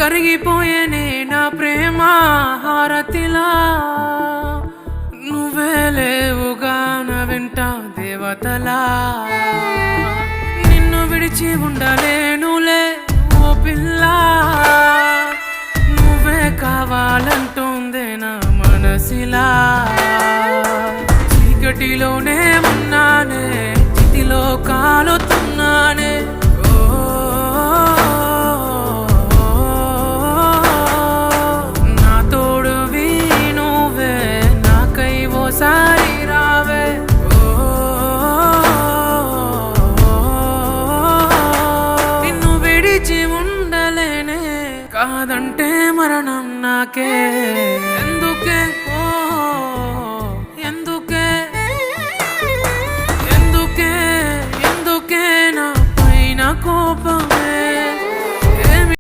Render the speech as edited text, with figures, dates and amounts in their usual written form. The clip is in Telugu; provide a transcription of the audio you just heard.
కరిగిపోయేనే నా ప్రేమ హారతిలా నువ్వే లేవుగా నా వెంట దేవతలా నిన్ను విడిచి ఉండలేనులే ఓ పిల్ల నువ్వే కావాలంటుందే నా మనసిలా చీకటిలోనే ఉన్నానే చితిలో కాలుతున్నానే కాదంటే మరణం నాకే ఎందుకే